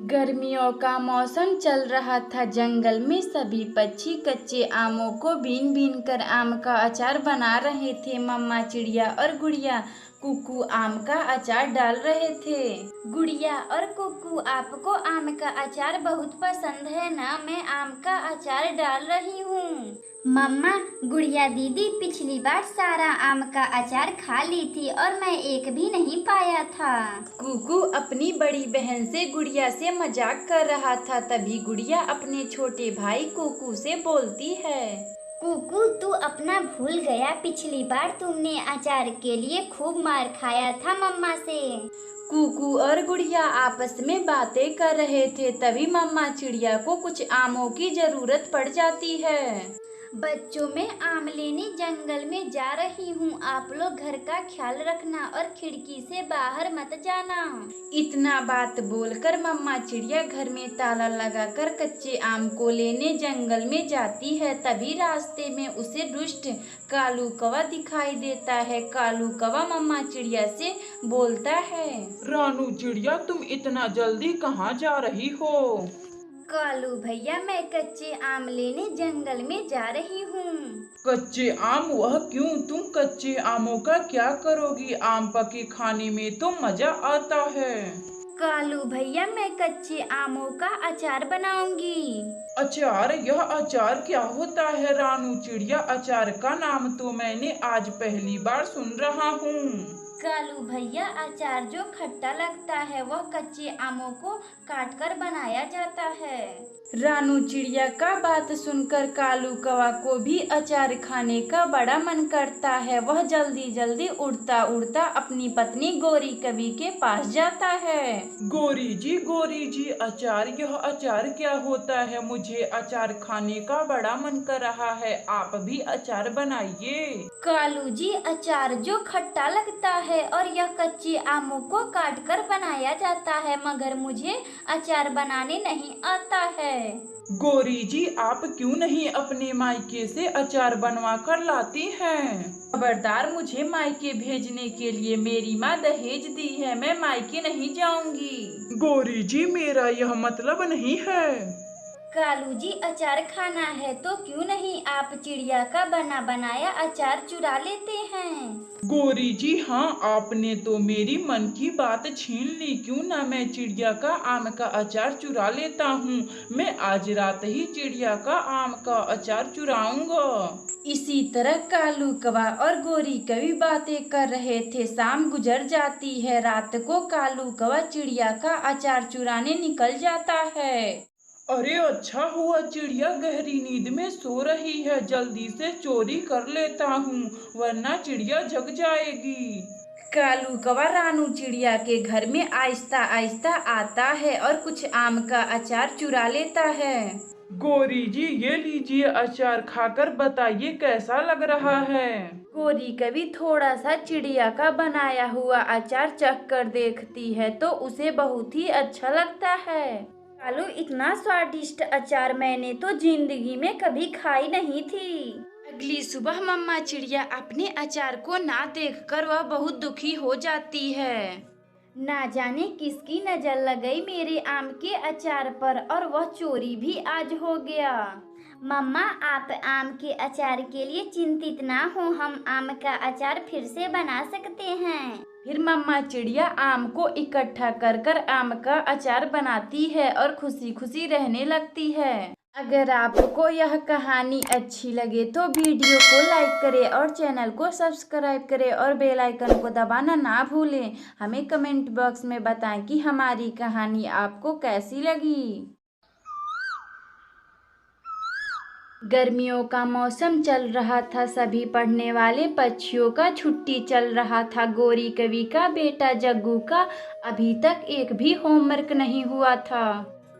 गर्मियों का मौसम चल रहा था। जंगल में सभी पक्षी कच्चे आमों को बीन बीन कर आम का अचार बना रहे थे। मम्मा चिड़िया और गुड़िया कुकू आम का अचार डाल रहे थे। गुड़िया और कुकू, आपको आम का अचार बहुत पसंद है ना? मैं आम का अचार डाल रही हूँ। मम्मा, गुड़िया दीदी पिछली बार सारा आम का अचार खा ली थी और मैं एक भी नहीं पाया था। कुकू अपनी बड़ी बहन से गुड़िया से मजाक कर रहा था। तभी गुड़िया अपने छोटे भाई कुकू से बोलती है, कुकू, तू अपना भूल गया? पिछली बार तुमने अचार के लिए खूब मार खाया था मम्मा से। कुकू और गुड़िया आपस में बातें कर रहे थे। तभी मम्मा चिड़िया को कुछ आमों की जरूरत पड़ जाती है। बच्चों, मैं आम लेने जंगल में जा रही हूँ। आप लोग घर का ख्याल रखना और खिड़की से बाहर मत जाना। इतना बात बोलकर मम्मा चिड़िया घर में ताला लगाकर कच्चे आम को लेने जंगल में जाती है। तभी रास्ते में उसे दुष्ट कालू कौवा दिखाई देता है। कालू कौवा मम्मा चिड़िया से बोलता है, रानू चिड़िया, तुम इतना जल्दी कहाँ जा रही हो? कालू भैया, मैं कच्चे आम लेने जंगल में जा रही हूँ। कच्चे आम? वह क्यों? तुम कच्चे आमों का क्या करोगी? आम पके खाने में तो मजा आता है। कालू भैया, मैं कच्चे आमों का अचार बनाऊंगी। अचार? यह अचार क्या होता है रानू चिड़िया? अचार का नाम तो मैंने आज पहली बार सुन रहा हूँ। कालू भैया, अचार जो खट्टा लगता है वह कच्चे आमों को काटकर बनाया जाता है। रानू चिड़िया का बात सुनकर कालू कौवा को भी अचार खाने का बड़ा मन करता है। वह जल्दी जल्दी उड़ता उड़ता अपनी पत्नी गोरी कवि के पास जाता है। गोरी जी, अचार? यह अचार क्या होता है? मुझे अचार खाने का बड़ा मन कर रहा है। आप भी अचार बनाइए। कालू जी, अचार जो खट्टा लगता है और यह कच्चे आमों को काटकर बनाया जाता है, मगर मुझे अचार बनाने नहीं आता है। गोरी जी, आप क्यों नहीं अपने मायके से अचार बनवा कर लाती हैं? खबरदार, मुझे मायके भेजने के लिए मेरी माँ दहेज दी है। मैं मायके नहीं जाऊंगी। गोरी जी, मेरा यह मतलब नहीं है। कालू जी, अचार खाना है तो क्यों नहीं आप चिड़िया का बना बनाया अचार चुरा लेते हैं। गोरी जी, हाँ, आपने तो मेरी मन की बात छीन ली। क्यों ना मैं चिड़िया का आम का अचार चुरा लेता हूँ। मैं आज रात ही चिड़िया का आम का अचार चुराऊंगा। इसी तरह कालू कौवा और गोरी कवि बातें कर रहे थे। शाम गुजर जाती है। रात को कालू कौवा चिड़िया का अचार चुराने निकल जाता है। अरे अच्छा हुआ, चिड़िया गहरी नींद में सो रही है। जल्दी से चोरी कर लेता हूँ, वरना चिड़िया जग जाएगी। कालू कौवा रानू चिड़िया के घर में आहिस्ता आहिस्ता आता है और कुछ आम का अचार चुरा लेता है। गोरी जी, ये लीजिए अचार, खाकर बताइए कैसा लग रहा है। गोरी कवि थोड़ा सा चिड़िया का बनाया हुआ अचार चख कर देखती है तो उसे बहुत ही अच्छा लगता है। कालू, इतना स्वादिष्ट अचार मैंने तो जिंदगी में कभी खाई नहीं थी। अगली सुबह मम्मा चिड़िया अपने अचार को ना देखकर वह बहुत दुखी हो जाती है। ना जाने किसकी नजर लग गई मेरे आम के अचार पर और वह चोरी भी आज हो गया। मम्मा, आप आम के अचार के लिए चिंतित ना हो, हम आम का अचार फिर से बना सकते हैं। फिर मम्मा चिड़िया आम को इकट्ठा कर कर आम का अचार बनाती है और खुशी खुशी रहने लगती है। अगर आपको यह कहानी अच्छी लगे तो वीडियो को लाइक करें और चैनल को सब्सक्राइब करें और बेल आइकन को दबाना ना भूलें। हमें कमेंट बॉक्स में बताएं कि हमारी कहानी आपको कैसी लगी। गर्मियों का मौसम चल रहा था। सभी पढ़ने वाले पक्षियों का छुट्टी चल रहा था। गोरी कवि का बेटा जग्गू का अभी तक एक भी होमवर्क नहीं हुआ था।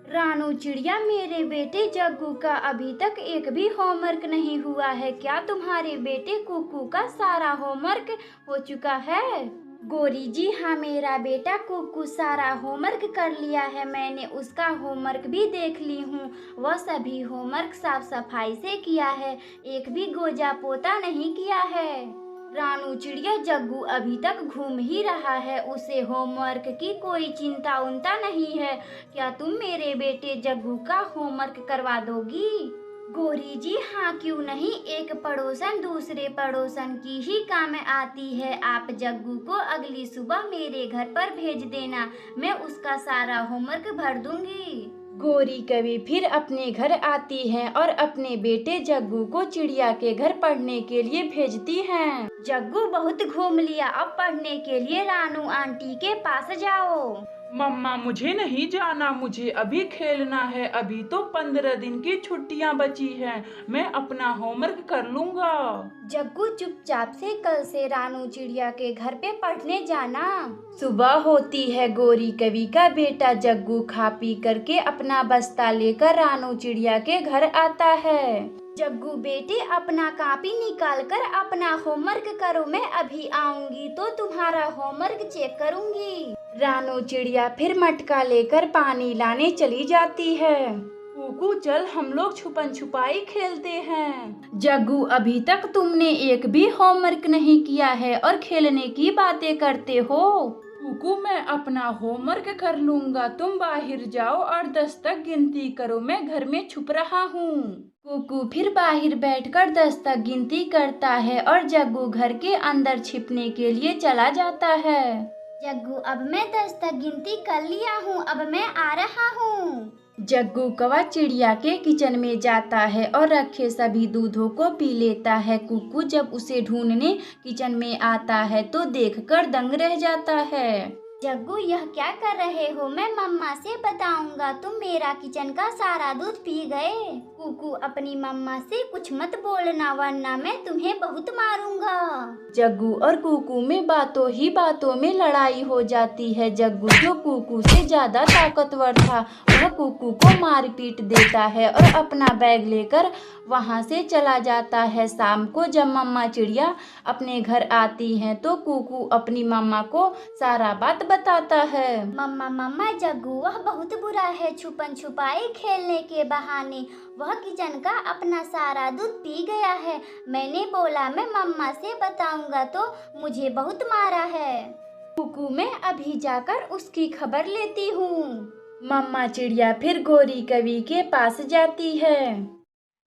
रानू चिड़िया, मेरे बेटे जग्गू का अभी तक एक भी होमवर्क नहीं हुआ है। क्या तुम्हारे बेटे कुकू का सारा होमवर्क हो चुका है? गोरी जी, हाँ, मेरा बेटा कुकू सारा होमवर्क कर लिया है। मैंने उसका होमवर्क भी देख ली हूँ। वह सभी होमवर्क साफ सफाई से किया है, एक भी गोजा पोता नहीं किया है। रानू चिड़िया जग्गू अभी तक घूम ही रहा है, उसे होमवर्क की कोई चिंता उनता नहीं है। क्या तुम मेरे बेटे जग्गू का होमवर्क करवा दोगी? गोरी जी हाँ क्यों नहीं, एक पड़ोसन दूसरे पड़ोसन की ही काम आती है। आप जग्गू को अगली सुबह मेरे घर पर भेज देना, मैं उसका सारा होमवर्क भर दूंगी। गोरी कवि फिर अपने घर आती है और अपने बेटे जग्गू को चिड़िया के घर पढ़ने के लिए भेजती हैं। जग्गू बहुत घूम लिया, अब पढ़ने के लिए रानू आंटी के पास जाओ। मम्मा मुझे नहीं जाना, मुझे अभी खेलना है। अभी तो 15 दिन की छुट्टियां बची हैं, मैं अपना होमवर्क कर लूंगा। जग्गू चुपचाप से कल से रानू चिड़िया के घर पे पढ़ने जाना। सुबह होती है, गोरी कवि का बेटा जग्गू खा पी करके अपना बस्ता लेकर रानू चिड़िया के घर आता है। जग्गू बेटे अपना कॉपी निकाल कर अपना होमवर्क करो, मैं अभी आऊंगी तो तुम्हारा होमवर्क चेक करूंगी। रानू चिड़िया फिर मटका लेकर पानी लाने चली जाती है। कुकू चल हम लोग छुपन छुपाई खेलते हैं। जग्गू अभी तक तुमने एक भी होमवर्क नहीं किया है और खेलने की बातें करते हो। कुकू मैं अपना होमवर्क कर लूंगा, तुम बाहर जाओ और 10 तक गिनती करो, मैं घर में छुप रहा हूँ। कुकू फिर बाहर बैठकर 10 तक गिनती करता है और जग्गू घर के अंदर छिपने के लिए चला जाता है। जग्गू अब मैं 10 तक गिनती कर लिया हूँ, अब मैं आ रहा हूँ। जग्गू कौवा चिड़िया के किचन में जाता है और रखे सभी दूधों को पी लेता है। कुकू जब उसे ढूंढने किचन में आता है तो देखकर दंग रह जाता है। जग्गू यह क्या कर रहे हो, मैं मम्मा से बताऊंगा, तुम मेरा किचन का सारा दूध पी गए। कुकू अपनी मम्मा से कुछ मत बोलना वरना मैं तुम्हें बहुत मारूंगा। जग्गू और कुकू में बातों ही बातों में लड़ाई हो जाती है। जग्गू जो कुकू से ज्यादा ताकतवर था वह कुकू को मार पीट देता है और अपना बैग लेकर वहां से चला जाता है। शाम को जब मम्मा चिड़िया अपने घर आती हैं तो कुकू अपनी मम्मा को सारा बात बताता है। मम्मा जग्गू वह बहुत बुरा है, छुपन छुपाई खेलने के बहाने वह किचन का अपना सारा दूध पी गया है। मैंने बोला मैं मम्मा से बताऊंगा तो मुझे बहुत मारा है। कुकू मैं अभी जाकर उसकी खबर लेती हूँ। मम्मा चिड़िया फिर गोरी कवि के पास जाती है।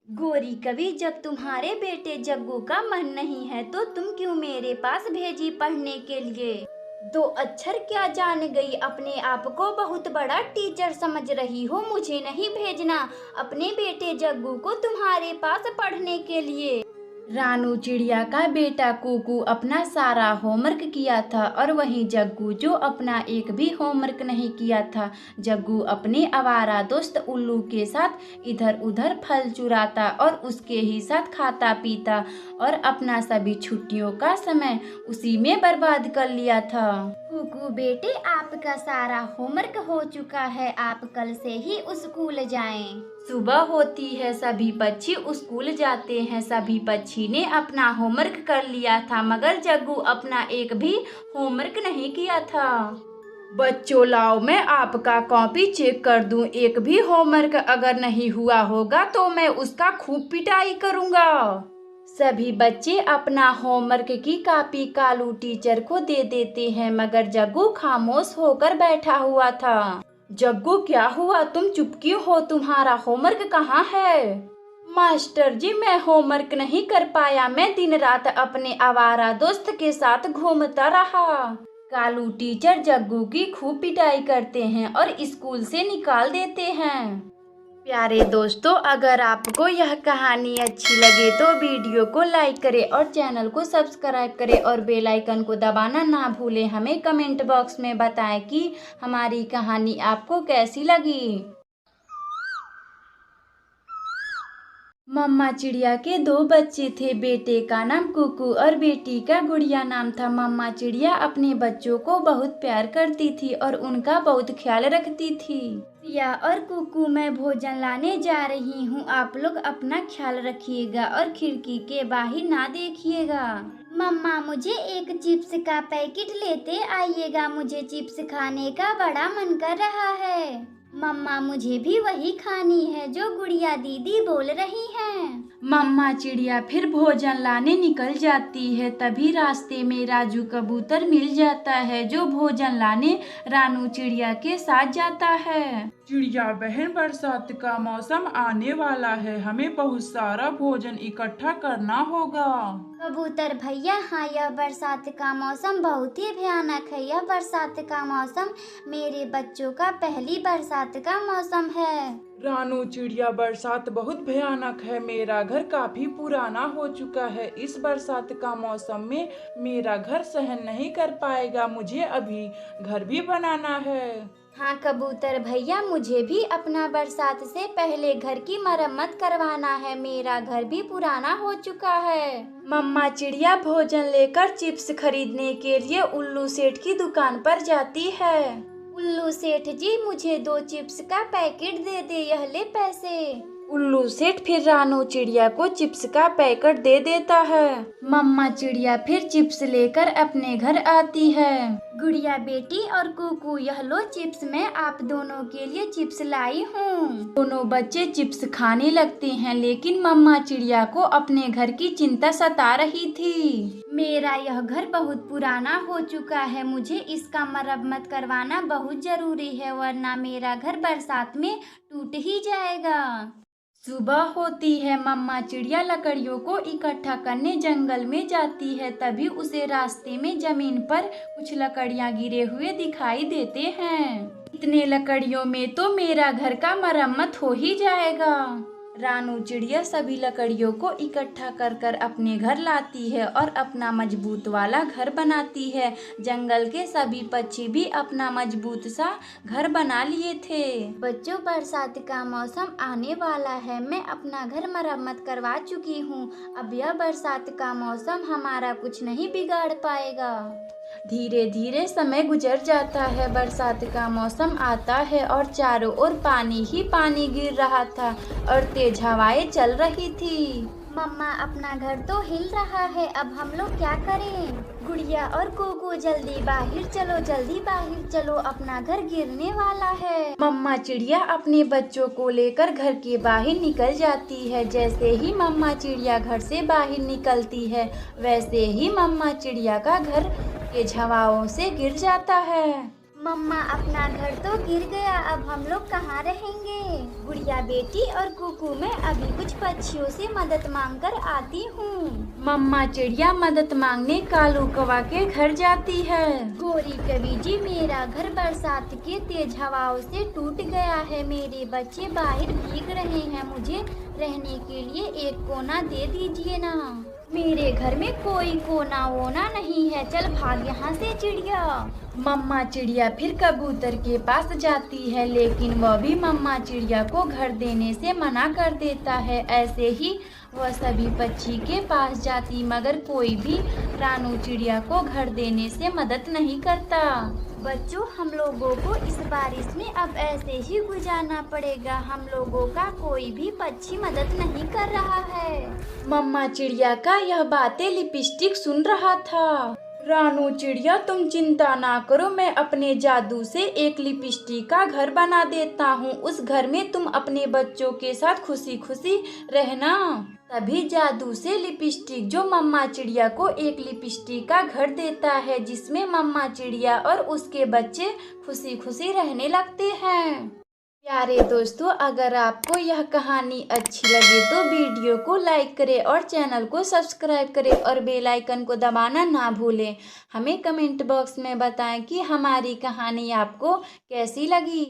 गोरी कवि जब तुम्हारे बेटे जग्गू का मन नहीं है तो तुम क्यों मेरे पास भेजी पढ़ने के लिए? 2 अक्षर क्या जान गई, अपने आप को बहुत बड़ा टीचर समझ रही हो। मुझे नहीं भेजना अपने बेटे जग्गू को तुम्हारे पास पढ़ने के लिए। रानू चिड़िया का बेटा कुकू अपना सारा होमवर्क किया था और वहीं जग्गू जो अपना एक भी होमवर्क नहीं किया था। जग्गू अपने आवारा दोस्त उल्लू के साथ इधर उधर फल चुराता और उसके ही साथ खाता पीता और अपना सभी छुट्टियों का समय उसी में बर्बाद कर लिया था। कुकू बेटे आपका सारा होमवर्क हो चुका है, आप कल से ही स्कूल जाएं। सुबह होती है, सभी पक्षी स्कूल जाते हैं। सभी पक्षी ने अपना होमवर्क कर लिया था मगर जग्गू अपना एक भी होमवर्क नहीं किया था। बच्चों लाओ मैं आपका कॉपी चेक कर दूं, एक भी होमवर्क अगर नहीं हुआ होगा तो मैं उसका खूब पिटाई करूंगा। सभी बच्चे अपना होमवर्क की कॉपी कालू टीचर को दे देते हैं मगर जग्गू खामोश होकर बैठा हुआ था। जग्गू क्या हुआ, तुम चुप क्यों हो, तुम्हारा होमवर्क कहाँ है? मास्टर जी मैं होमवर्क नहीं कर पाया, मैं दिन रात अपने आवारा दोस्त के साथ घूमता रहा। कालू टीचर जग्गू की खूब पिटाई करते हैं और स्कूल से निकाल देते हैं। प्यारे दोस्तों, अगर आपको यह कहानी अच्छी लगे तो वीडियो को लाइक करें और चैनल को सब्सक्राइब करें और बेल आइकन को दबाना ना भूलें। हमें कमेंट बॉक्स में बताएं कि हमारी कहानी आपको कैसी लगी। मम्मा चिड़िया के 2 बच्चे थे, बेटे का नाम कुकू और बेटी का गुड़िया नाम था। मम्मा चिड़िया अपने बच्चों को बहुत प्यार करती थी और उनका बहुत ख्याल रखती थी। या और कुकू मैं भोजन लाने जा रही हूँ, आप लोग अपना ख्याल रखिएगा और खिड़की के बाहर ना देखिएगा। मम्मा मुझे एक चिप्स का पैकेट लेते आइएगा, मुझे चिप्स खाने का बड़ा मन कर रहा है। मम्मा मुझे भी वही खानी है जो गुड़िया दीदी बोल रही हैं। मम्मा चिड़िया फिर भोजन लाने निकल जाती है। तभी रास्ते में राजू कबूतर मिल जाता है जो भोजन लाने रानू चिड़िया के साथ जाता है। चिड़िया बहन, बरसात का मौसम आने वाला है, हमें बहुत सारा भोजन इकट्ठा करना होगा। कबूतर भैया, हाँ यह बरसात का मौसम बहुत ही भयानक है। यह बरसात का मौसम मेरे बच्चों का पहली बरसात का मौसम है। रानू चिड़िया, बरसात बहुत भयानक है, मेरा घर काफी पुराना हो चुका है, इस बरसात का मौसम में मेरा घर सहन नहीं कर पाएगा, मुझे अभी घर भी बनाना है। हाँ कबूतर भैया, मुझे भी अपना बरसात से पहले घर की मरम्मत करवाना है, मेरा घर भी पुराना हो चुका है। मम्मा चिड़िया भोजन लेकर चिप्स खरीदने के लिए उल्लू सेठ की दुकान पर जाती है। उल्लू सेठ जी, मुझे 2 चिप्स का पैकेट दे दे, यह ले पैसे। उल्लू सेठ फिर रानू चिड़िया को चिप्स का पैकेट दे देता है। मम्मा चिड़िया फिर चिप्स लेकर अपने घर आती है। गुड़िया बेटी और कुकू, यह लो चिप्स, मैं आप दोनों के लिए चिप्स लाई हूँ। दोनों बच्चे चिप्स खाने लगते हैं, लेकिन मम्मा चिड़िया को अपने घर की चिंता सता रही थी। मेरा यह घर बहुत पुराना हो चुका है, मुझे इसका मरम्मत करवाना बहुत जरूरी है, वरना मेरा घर बरसात में टूट ही जाएगा। सुबह होती है। मम्मा चिड़िया लकड़ियों को इकट्ठा करने जंगल में जाती है। तभी उसे रास्ते में जमीन पर कुछ लकड़ियां गिरे हुए दिखाई देते हैं। इतने लकड़ियों में तो मेरा घर का मरम्मत हो ही जाएगा। रानू चिड़िया सभी लकड़ियों को इकट्ठा कर कर अपने घर लाती है और अपना मजबूत वाला घर बनाती है। जंगल के सभी पक्षी भी अपना मजबूत सा घर बना लिए थे। बच्चों, बरसात का मौसम आने वाला है, मैं अपना घर मरम्मत करवा चुकी हूँ, अब यह बरसात का मौसम हमारा कुछ नहीं बिगाड़ पाएगा। धीरे धीरे समय गुजर जाता है। बरसात का मौसम आता है और चारों ओर पानी ही पानी गिर रहा था और तेज हवाएं चल रही थी। मम्मा, अपना घर तो हिल रहा है, अब हम लोग क्या करें? गुड़िया और कुकू, जल्दी बाहर चलो, जल्दी बाहर चलो, अपना घर गिरने वाला है। मम्मा चिड़िया अपने बच्चों को लेकर घर के बाहर निकल जाती है। जैसे ही मम्मा चिड़िया घर से बाहर निकलती है, वैसे ही मम्मा चिड़िया का घर तेज हवाओं से गिर जाता है। मम्मा, अपना घर तो गिर गया, अब हम लोग कहाँ रहेंगे? गुड़िया बेटी और कुकू, मैं अभी कुछ पक्षियों से मदद मांगकर आती हूँ। मम्मा चिड़िया मदद मांगने कालू कौवा के घर जाती है। गोरी कवि जी, मेरा घर बरसात के तेज हवाओं से टूट गया है, मेरे बच्चे बाहर भीग रहे हैं, मुझे रहने के लिए एक कोना दे दीजिए ना। मेरे घर में कोई कोना वोना नहीं है, चल भाग यहाँ से चिड़िया। मम्मा चिड़िया फिर कबूतर के पास जाती है, लेकिन वह भी मम्मा चिड़िया को घर देने से मना कर देता है। ऐसे ही वह सभी पक्षी के पास जाती, मगर कोई भी रानू चिड़िया को घर देने से मदद नहीं करता। बच्चों, हम लोगों को इस बारिश में अब ऐसे ही गुजारना पड़ेगा, हम लोगों का कोई भी पक्षी मदद नहीं कर रहा है। मम्मा चिड़िया का यह बातें लिपस्टिक सुन रहा था। रानू चिड़िया, तुम चिंता ना करो, मैं अपने जादू से एक लिपस्टिक का घर बना देता हूँ, उस घर में तुम अपने बच्चों के साथ खुशी खुशी रहना। तभी जादू से लिपस्टिक जो मम्मा चिड़िया को एक लिपस्टिक का घर देता है, जिसमें मम्मा चिड़िया और उसके बच्चे खुशी खुशी रहने लगते हैं। प्यारे दोस्तों, अगर आपको यह कहानी अच्छी लगे तो वीडियो को लाइक करें और चैनल को सब्सक्राइब करें और बेल आइकन को दबाना ना भूलें। हमें कमेंट बॉक्स में बताएं कि हमारी कहानी आपको कैसी लगी।